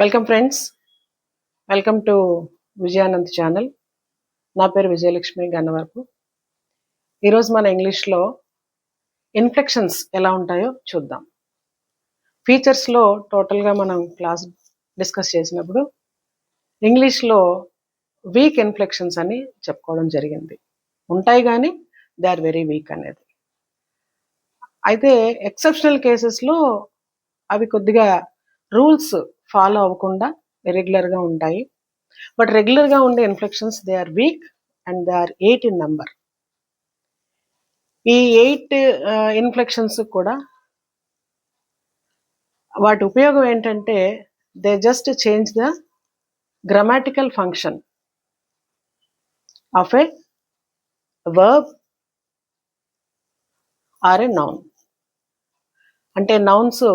Welcome friends, welcome to Vijayanand channel. నా పేరు విజయలక్ష్మి గన్నవరపు. ఈరోజు మన ఇంగ్లీష్లో ఇన్ఫ్లెక్షన్స్ ఎలా ఉంటాయో చూద్దాం. ఫీచర్స్లో టోటల్గా మనం క్లాస్ డిస్కస్ చేసినప్పుడు ఇంగ్లీష్లో వీక్ ఇన్ఫ్లెక్షన్స్ అని చెప్పుకోవడం జరిగింది. ఉంటాయి కానీ దే ఆర్ వెరీ వీక్ అనేది. అయితే ఎక్సెప్షనల్ కేసెస్లో అవి కొద్దిగా రూల్స్ ఫాలో అవ్వకుండా ఇర్రెగ్యులర్గా ఉంటాయి. బట్ రెగ్యులర్గా ఉండే inflections they are weak and they are 8 in number. ఈ 8 ఇన్ఫ్లెక్షన్స్ కూడా వాటి ఉపయోగం ఏంటంటే they just change the grammatical function of a verb or a noun. అంటే నౌన్స్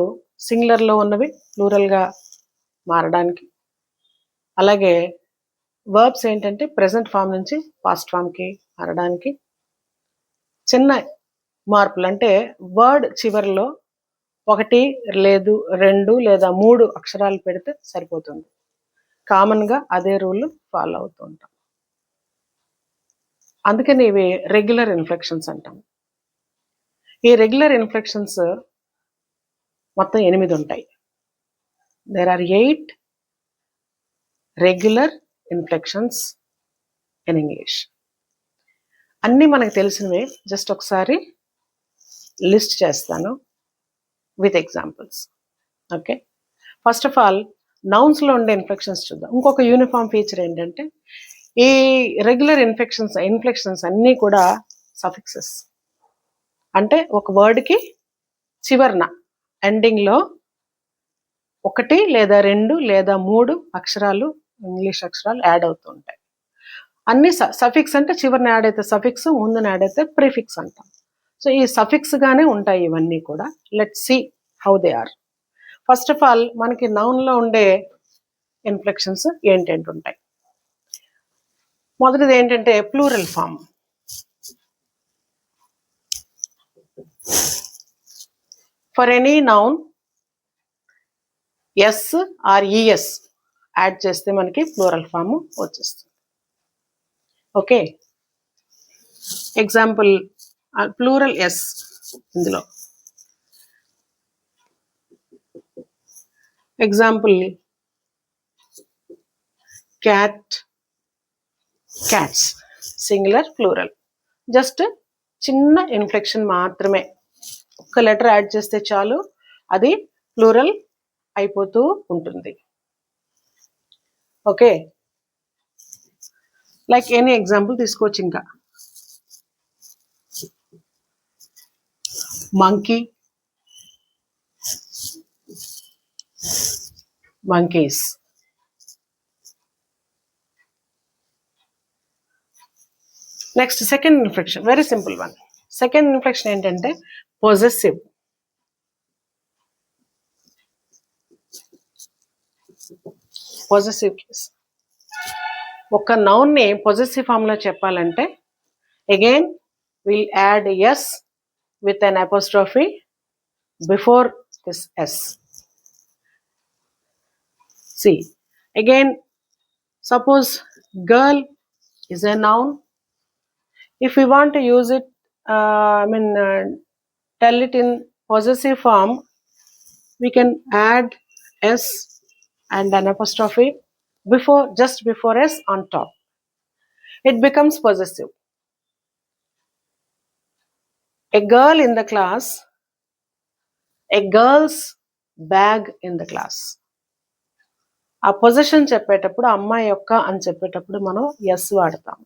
సింగులర్లో ఉన్నవి ప్లూరల్గా మారడానికి, అలాగే వర్బ్స్ ఏంటంటే ప్రెజెంట్ ఫామ్ నుంచి పాస్ట్ ఫామ్కి మారడానికి చిన్న మార్పులు. అంటే వర్డ్ చివరిలో 1 లేదు 2 లేదా 3 అక్షరాలు పెడితే సరిపోతుంది. కామన్గా అదే రూల్ ఫాలో అవుతూ ఉంటాం. అందుకని ఇవి రెగ్యులర్ ఇన్ఫ్లెక్షన్స్ అంటాం. ఈ రెగ్యులర్ ఇన్ఫ్లెక్షన్స్ మొత్తం 8 ఉంటాయి. There are 8 regular inflections in English. అన్నీ మనకు తెలిసినవే, జస్ట్ ఒకసారి లిస్ట్ చేస్తాను with examples. Okay, first of all నౌన్స్లో ఉండే ఇన్ఫ్లెక్షన్స్ చూద్దాం. ఇంకొక యూనిఫామ్ ఫీచర్ ఏంటంటే ఈ రెగ్యులర్ ఇన్ఫ్లెక్షన్స్ అన్నీ కూడా సఫిక్సెస్. అంటే ఒక వర్డ్కి చివరన ఎండింగ్లో 1 లేదా 2 లేదా 3 అక్షరాలు, ఇంగ్లీష్ అక్షరాలు యాడ్ అవుతూ ఉంటాయి. అన్ని సఫిక్స్ అంటే చివరిని యాడ్ అయితే సఫిక్స్, ముందున యాడ్ అయితే ప్రిఫిక్స్ అంటాం. సో ఈ సఫిక్స్ గానే ఉంటాయి ఇవన్నీ కూడా. Let's see how they are. First of all మనకి నౌన్లో ఉండే ఇన్ఫ్లెక్షన్స్ ఏంటంటే ఉంటాయి. మొదటిది ఏంటంటే plural form. For any noun S or ES add చేస్తే మనకి ప్లూరల్ ఫామ్ వచ్చేస్తుంది. Okay, example plural S. ఇందులో example cat, cats, singular plural. Just చిన్న ఇన్ఫ్లెక్షన్ మాత్రమే, ఒక లెటర్ యాడ్ చేస్తే చాలు అది ప్లూరల్ అయిపోతూ ఉంటుంది. ఓకే, లైక్ ఎనీ ఎగ్జాంపుల్ తీసుకోవచ్చు. ఇంకా monkey, monkeys. Next second inflection, very simple one. Second inflection ఏంటంటే పొజెసివ్. Possessive case. ఒక నౌన్ని పొజెసివ్ ఫామ్లో చెప్పాలంటే again will add S with an apostrophe before this s. See, again, suppose girl is a noun. If we want to use it, tell it in possessive form, we can add s and an apostrophe just before s on top. It becomes possessive. A girl in the class, a girl's bag in the class. ఆ position చెప్పేటప్పుడు అమ్మాయి యొక్క అని చెప్పేటప్పుడు మనం yes వాడతాం.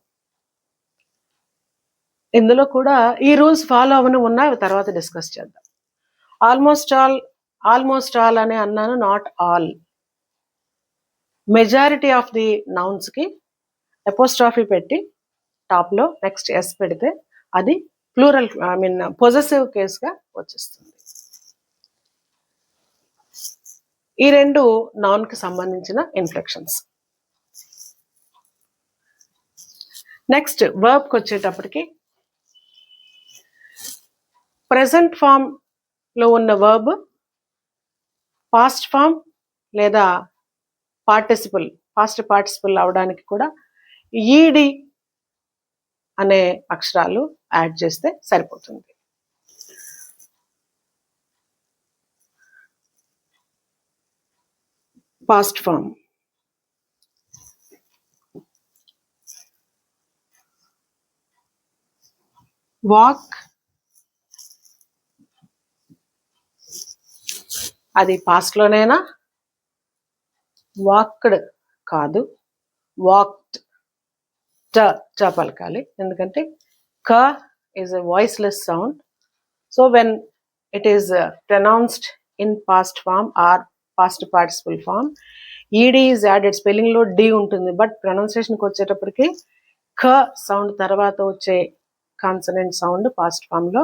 ఇందులో కూడా ఈ రూల్స్ ఫాలో అవని ఉన్నాయి, తర్వాత డిస్కస్ చేద్దాం. ఆల్మోస్ట్ ఆల్ అని అన్నాను, not all. Majority of the నౌన్స్కి అపోస్ట్రాఫీ పెట్టి టాప్లో నెక్స్ట్ ఎస్ పెడితే అది ప్లూరల్ పొజెసివ్ కేస్గా వచ్చేస్తుంది. ఈ రెండు నౌన్కి సంబంధించిన ఇన్ఫ్లెక్షన్స్. నెక్స్ట్ వర్బ్కి వచ్చేటప్పటికి ప్రెజెంట్ ఫామ్లో ఉన్న వర్బ్ పాస్ట్ ఫామ్ లేదా పార్టిసిపుల్ పాస్ట్ పార్టిసిపుల్ అవడానికి కూడా ఈడి అనే అక్షరాలు యాడ్ చేస్తే సరిపోతుంది. Past form. వాక్, అది పాస్ట్ లోనేనా? వాక్డ్ కాదు, వాక్డ్. ట పలకాలి, ఎందుకంటే క is a voiceless sound. So when it is pronounced in past form or past participle form, ed is added. Spelling లో డి ఉంటుంది, బట్ ప్రొనౌన్సియేషన్కి వచ్చేటప్పటికి ఖ సౌండ్ తర్వాత వచ్చే కాన్సనెంట్ సౌండ్ పాస్ట్ ఫామ్ లో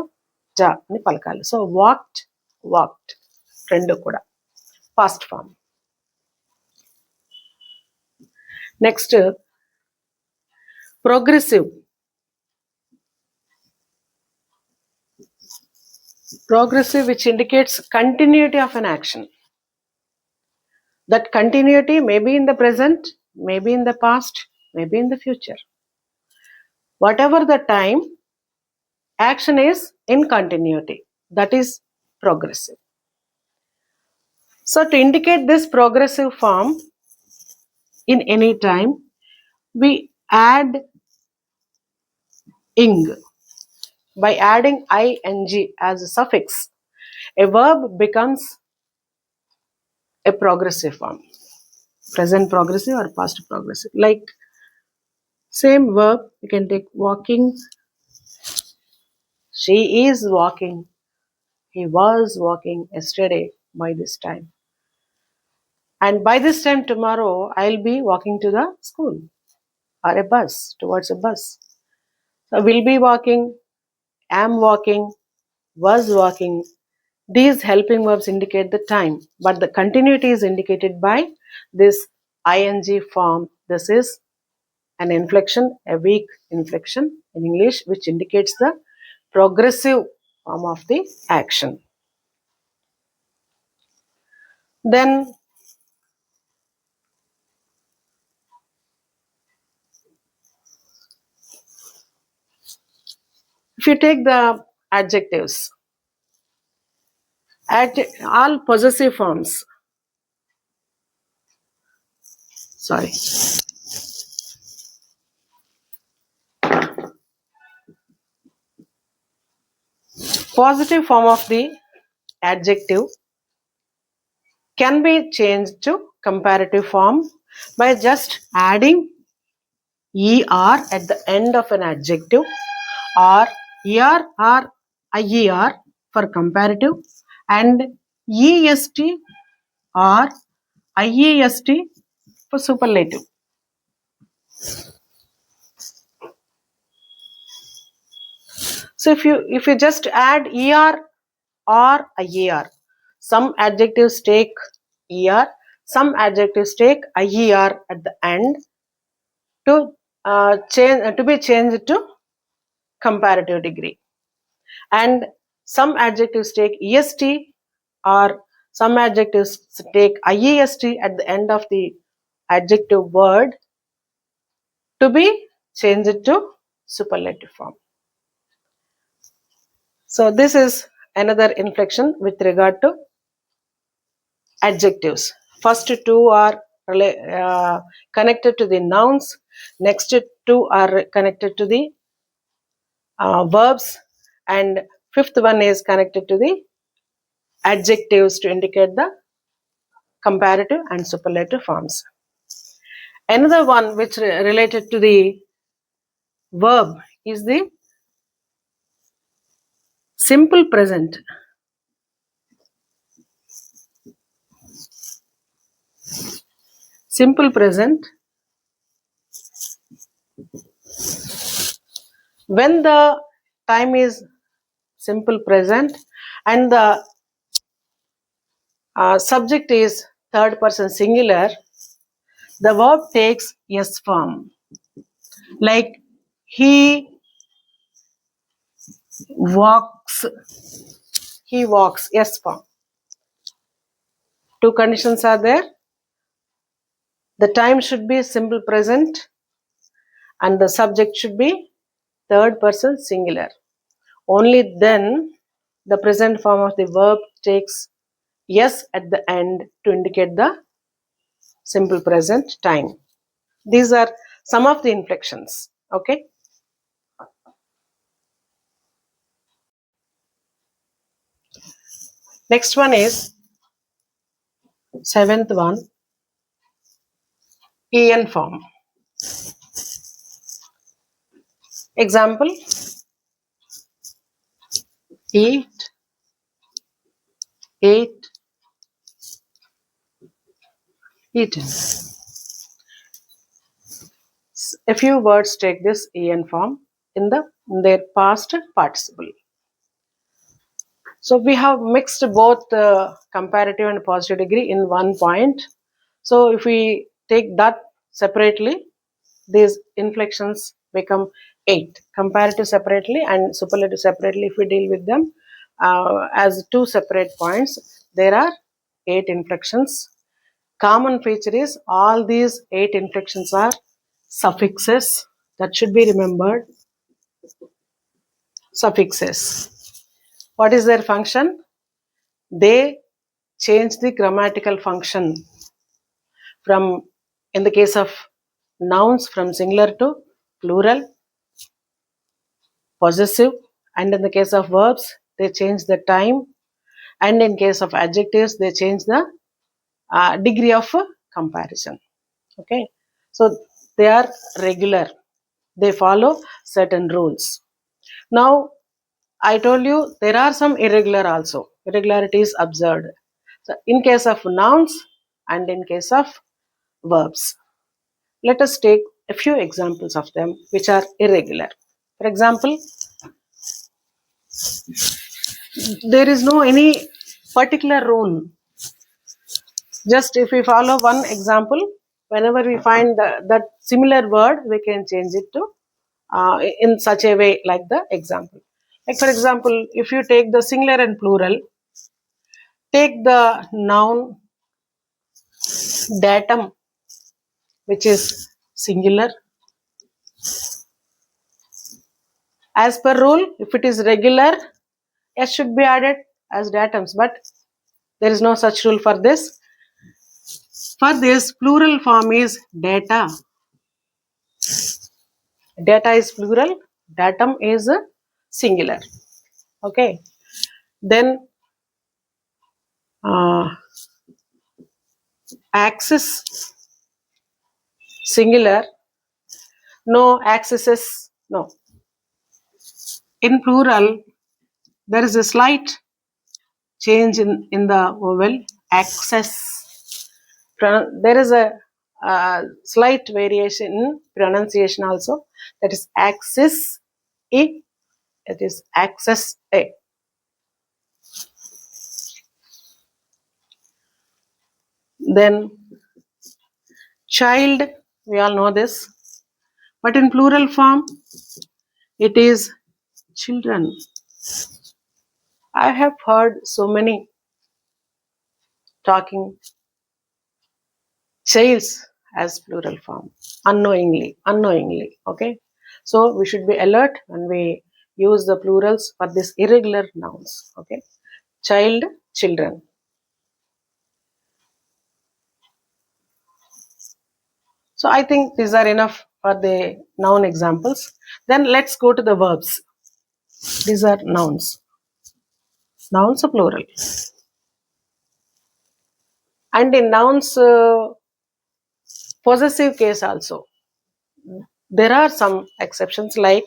జ అని పలకాలి. సో వాక్డ్, వాక్డ్ రెండు కూడా past form. Next progressive. Progressive, which indicates continuity of an action. That continuity may be in the present, may be in the past, may be in the future. Whatever the time, action is in continuity. That is progressive. So to indicate this progressive form in any time, we add ing. By adding ing as a suffix, a verb becomes a progressive form. Present progressive or past progressive. Like same verb, you can take walking. She is walking. He was walking yesterday by this time. And by this time tomorrow, I'll be walking to the school or a bus, towards a bus. So will be walking, am walking, was walking. These helping verbs indicate the time, but the continuity is indicated by this ing form. This is an inflection, a weak inflection in English, which indicates the progressive form of the action. Then if you take the adjectives, all possessive forms, sorry, positive form of the adjective can be changed to comparative form by just adding er at the end of an adjective, or er or ier for comparative, and est or iest for superlative. So if you just add er or ier, some adjectives take er, some adjectives take ier at the end to be changed to comparative degree, and some adjectives take est, or some adjectives take iest at the end of the adjective word to be changed to superlative form. So this is another inflection with regard to adjectives. First two are connected to the nouns, next two are connected to the verbs, and fifth one is connected to the adjectives to indicate the comparative and superlative forms. Another one which related to the verb is the simple present. Simple present, when the time is simple present and the subject is third person singular, the verb takes yes form. Like he walks, he walks, yes form. Two conditions are there. The time should be simple present and the subject should be third person singular. Only then the present form of the verb takes yes at the end to indicate the simple present time. These are some of the inflections. Okay. Next one is seventh one, en form. Example: eat, ate, eaten. A few words take this en form in their past participle. So we have mixed both comparative and positive degree in one point. So if we take that separately, these inflections become 8. Comparative separately and superlative separately, if we deal with them as two separate points, there are 8 inflections. Common feature is all these 8 inflections are suffixes. That should be remembered. Suffixes. What is their function? They change the grammatical function from, in the case of nouns, from singular to plural, possessive, and in the case of verbs, they change the time, and in case of adjectives, they change the degree of comparison. Okay, so they are regular, they follow certain rules. Now, I told you there are some irregular also, irregularities observed. So, in case of nouns and in case of verbs, let us take a few examples of them which are irregular. For example, there is no any particular rule. Just if we follow one example, whenever we find that similar word, we can change it to in such a way like the example. Like for example, if you take the singular and plural, take the noun datum, which is singular. As per rule, if it is regular, s should be added as datums, but there is no such rule for this. For this, plural form is data. Data is plural, datum is singular. Okay. Then axis, singular. No axes, no. In plural, there is a slight change in the vowel, access. There is a slight variation in pronunciation also. That is axis, it is access a. Then child, we all know this, but in plural form, it is children. I have heard so many talking childs as plural form unknowingly. Okay, so we should be alert when we use the plurals for these irregular nouns. Okay, child, children. So I think these are enough for the noun examples. Then let's go to the verbs. These are nouns. Nouns are plural. And in nouns, possessive case also, there are some exceptions, like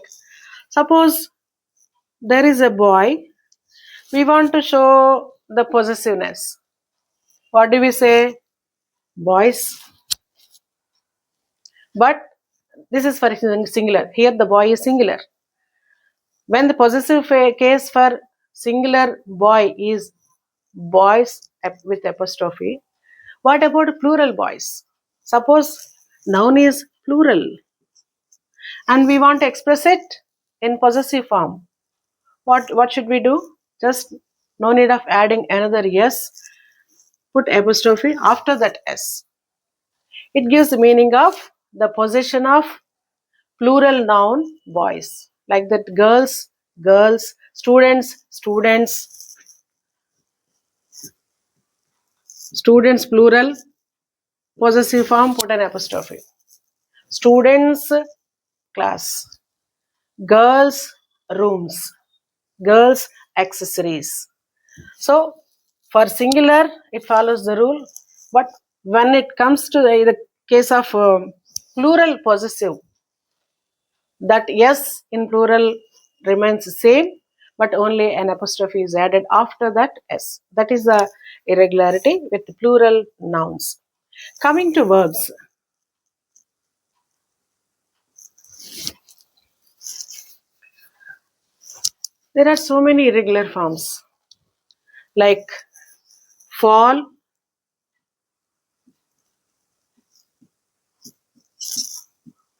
suppose there is a boy, we want to show the possessiveness. What do we say? Boys. But this is for singular. Here the boy is singular. When the possessive case for singular boy is boys with apostrophe, what about plural boys? Suppose noun is plural and we want to express it in possessive form. What should we do? Just no need of adding another yes. Put apostrophe after that s. It gives the meaning of the possession of plural noun boys, like that girls, girls, students, students, students plural, possessive form, put an apostrophe. Students class, girls rooms, girls accessories. So for singular it follows the rule, but when it comes to the case of plural possessive, that yes in plural remains the same, but only an apostrophe is added after that s. That is the irregularity with plural nouns. Coming to verbs, there are so many irregular forms like fall,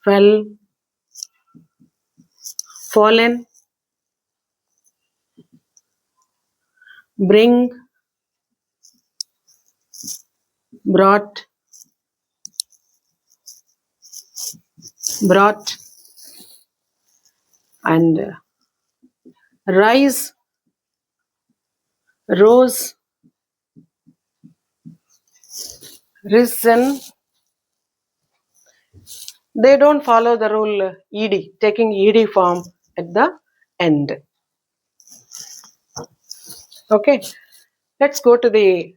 fell, fallen, bring, brought, brought, and rise, rose, risen. They don't follow the rule ed, taking ed form at the end. Okay, let's go to the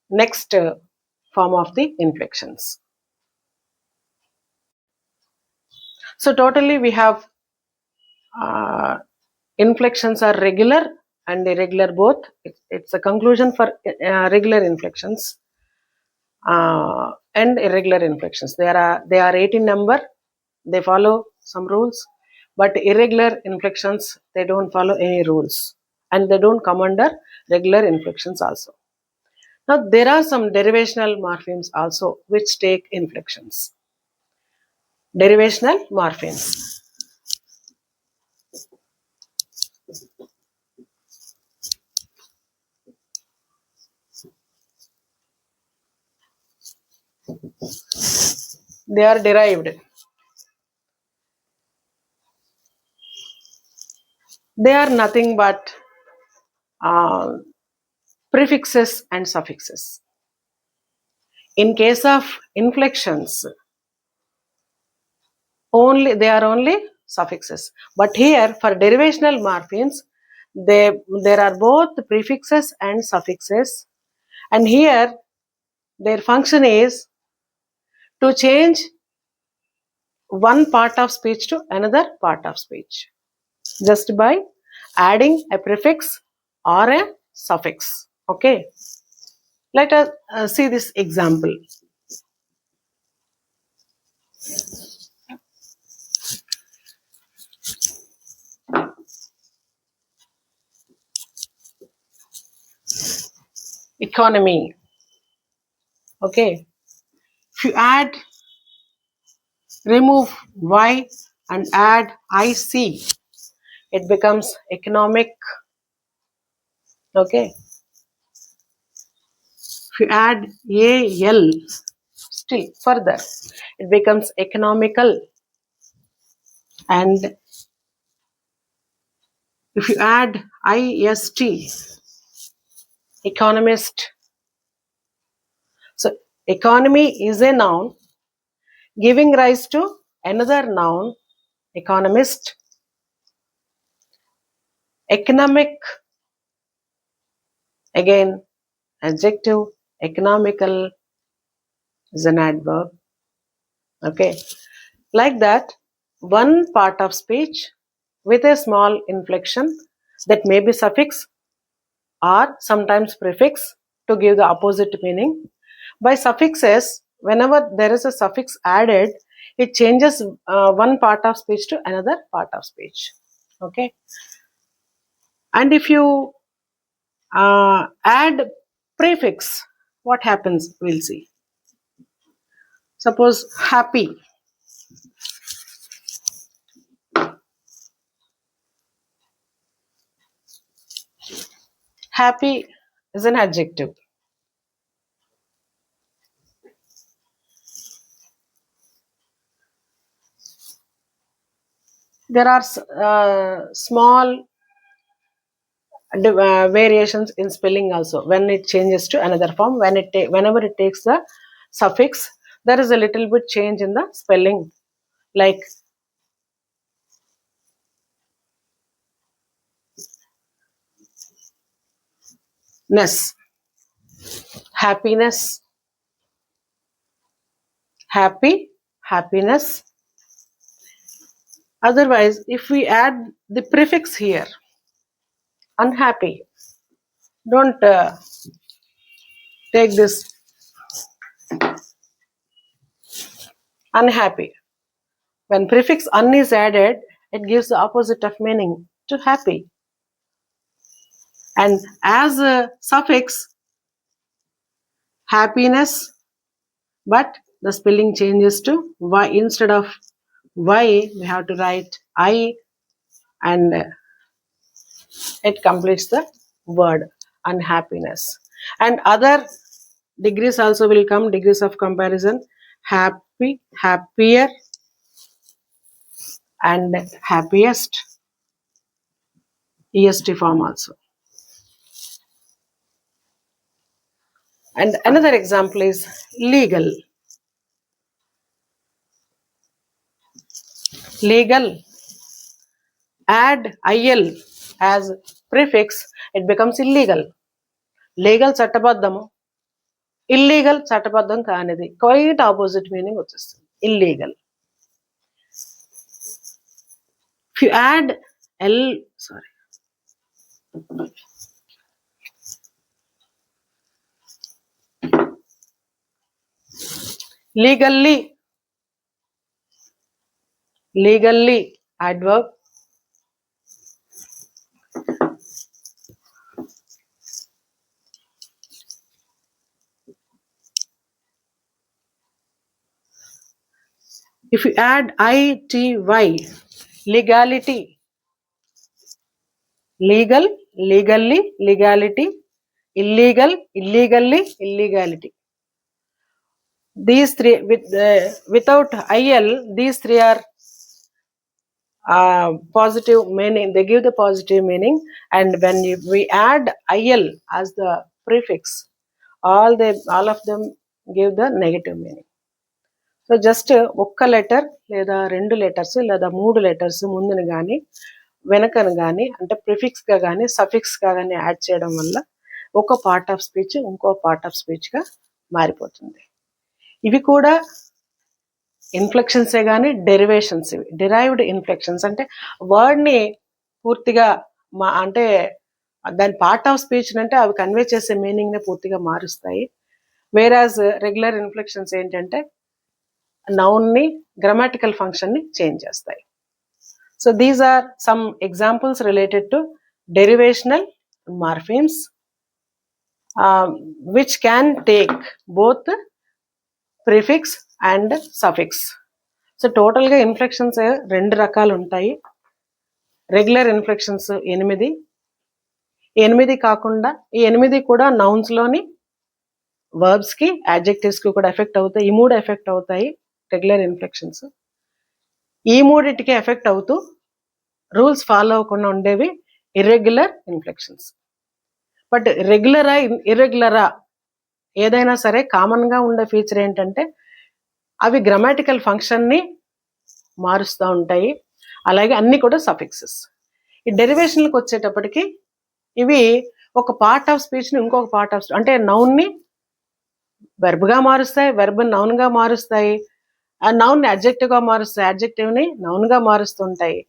next form of the inflections. So totally we have inflections are regular and irregular both. It's a conclusion for regular inflections and irregular inflections. They are 8 in number. They follow some rules, but irregular inflections, they don't follow any rules, and they don't come under regular inflections also. Now there are some derivational morphemes also which take inflections. Derivational morphemes. They are derived. They are nothing but uh, prefixes and suffixes. In case of inflections, only they are only suffixes. But here for derivational morphemes, there are both prefixes and suffixes, and here their function is to change one part of speech to another part of speech just by adding a prefix or a suffix. Okay, let us see this example. Economy. Okay, if you remove y and add ic, it becomes economic. Okay, if you add al, still further it becomes economical, and if you add ist, economist. So economy is a noun giving rise to another noun, economist. Economic, again adjective, economical is an adverb. Okay, like that, one part of speech with a small inflection that may be suffix or sometimes prefix to give the opposite meaning. By suffixes, whenever there is a suffix added, it changes one part of speech to another part of speech. Okay, and if you add prefix, what happens? We'll see. Suppose happy. Happy is an adjective. there are small variations in spelling also when it changes to another form. Whenever it takes the suffix, there is a little bit change in the spelling, like ness, happiness, happy, happiness. Otherwise, if we add the prefix here, unhappy, don't take this unhappy. When prefix un is added, it gives the opposite of meaning to happy. And as a suffix, happiness, but the spelling changes to y. Instead of y, we have to write I, and it completes the word unhappiness. And other degrees also will come, degrees of comparison: happy, happier, and happiest, est form also. And another example is legal. Legal, add il as prefix, it becomes illegal. Legal చట్టబద్ధము, illegal చట్టబద్ధం కానిది. Quite opposite meaning వచ్చేస్తుంది, illegal. If you add legally, adverb. If you add ity, legality, legal, legally, legality, illegal, illegally, illegality. These three, without il, these three are positive meaning. They give the positive meaning, and when we add il as the prefix, all of them give the negative meaning. So just ఒక్క letter లేదా 2 letters లేదా 3 letters ముందును కానీ వెనకను కానీ, అంటే ప్రిఫిక్స్గా కానీ సఫిక్స్గా కానీ add చేయడం వల్ల ఒక పార్ట్ ఆఫ్ స్పీచ్ ఇంకో పార్ట్ ఆఫ్ స్పీచ్గా మారిపోతుంది. ఇవి కూడా ఇన్ఫ్లెక్షన్సే కానీ డెరివేషన్స్. ఇవి డిరైవ్డ్ ఇన్ఫ్లెక్షన్స్ అంటే వర్డ్ని పూర్తిగా అంటే దాని పార్ట్ ఆఫ్ స్పీచ్ అంటే అవి కన్వే చేసే మీనింగ్ని పూర్తిగా మారుస్తాయి. వేరాజ్ రెగ్యులర్ ఇన్ఫ్లెక్షన్స్ ఏంటంటే నౌన్ని, గ్రామాటికల్ ఫంక్షన్ని చేంజ్ చేస్తాయి. So these are some examples related to derivational morphemes which can take both prefix and suffix. So టోటల్గా ఇన్ఫ్లెక్షన్స్ 2 రకాలు ఉంటాయి. రెగ్యులర్ ఇన్ఫ్లెక్షన్స్ 8 కాకుండా ఈ 8 కూడా నౌన్స్లోని వర్బ్స్కి, యాడ్జెక్టివ్స్కి కూడా ఎఫెక్ట్ అవుతాయి. ఈ 3 ఎఫెక్ట్ అవుతాయి రెగ్యులర్ ఇన్ఫ్లెక్షన్స్. ఈ 3టికి ఎఫెక్ట్ అవుతూ రూల్స్ ఫాలో అవ్వకుండా ఉండేవి ఇర్రెగ్యులర్ ఇన్ఫ్లెక్షన్స్. బట్ ఇర్రెగ్యులరా ఏదైనా సరే కామన్గా ఉండే ఫీచర్ ఏంటంటే అవి గ్రామాటికల్ ఫంక్షన్ని మారుస్తూ ఉంటాయి. అలాగే అన్నీ కూడా సఫిక్సెస్. ఈ డెరివేషన్కి వచ్చేటప్పటికి ఇవి ఒక పార్ట్ ఆఫ్ స్పీచ్ని ఇంకొక పార్ట్ ఆఫ్ అంటే నౌన్ని వెర్బ్గా మారుస్తాయి, వెర్బ్ని నౌన్గా మారుస్తాయి, నౌన్ని అడ్జెక్టివ్గా మారుస్తాయి, అడ్జెక్టివ్ని నౌన్గా మారుస్తుంటాయి,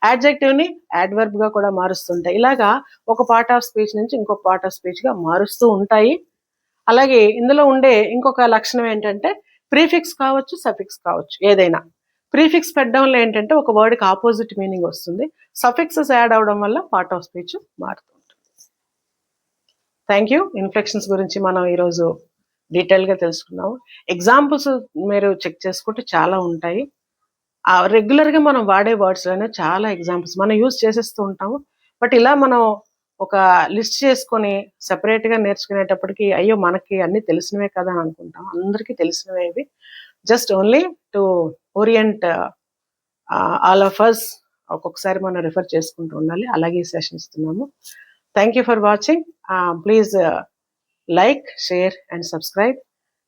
యాడ్జెక్టివ్ని యాడ్వర్బ్గా కూడా మారుస్తుంటాయి. ఇలాగా ఒక పార్ట్ ఆఫ్ స్పీచ్ నుంచి ఇంకొక పార్ట్ ఆఫ్ స్పీచ్గా మారుస్తూ ఉంటాయి. అలాగే ఇందులో ఉండే ఇంకొక లక్షణం ఏంటంటే ప్రీఫిక్స్ కావచ్చు, సఫిక్స్ కావచ్చు. ఏదైనా ప్రీఫిక్స్ పెట్టడం వల్ల ఏంటంటే ఒక వర్డ్కి ఆపోజిట్ మీనింగ్ వస్తుంది. సఫిక్సెస్ యాడ్ అవడం వల్ల పార్ట్ ఆఫ్ స్పీచ్ మారుతూ ఉంటుంది. Thank you. ఇన్ఫ్లెక్షన్స్ గురించి మనం ఈరోజు డీటెయిల్గా తెలుసుకున్నాము. ఎగ్జాంపుల్స్ మీరు చెక్ చేసుకుంటే చాలా ఉంటాయి. రెగ్యులర్గా మనం వాడే వర్డ్స్లోనే చాలా ఎగ్జాంపుల్స్ మనం యూజ్ చేసేస్తూ ఉంటాము. బట్ ఇలా మనం ఒక లిస్ట్ చేసుకొని సెపరేట్గా నేర్చుకునేటప్పటికి అయ్యో మనకి అన్నీ తెలిసినవే కదా అని అనుకుంటాం. అందరికీ తెలిసినవే ఇవి. Just only to orient all of us ఒక్కొక్కసారి మనం రిఫర్ చేసుకుంటూ ఉండాలి. అలాగే ఈ సెషన్ ఇస్తున్నాము. Thank you for watching. Please like, share and subscribe.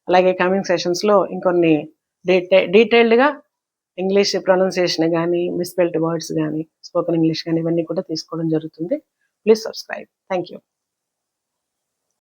అలాగే కమింగ్ సెషన్స్లో ఇంకొన్ని డీటెయిల్డ్గా ఇంగ్లీష్ ప్రొనౌన్సియేషన్ కానీ, మిస్స్పెల్డ్ వర్డ్స్ కానీ, స్పోకెన్ ఇంగ్లీష్ కానీ ఇవన్నీ కూడా తీసుకోవడం జరుగుతుంది. Please subscribe. Thank you.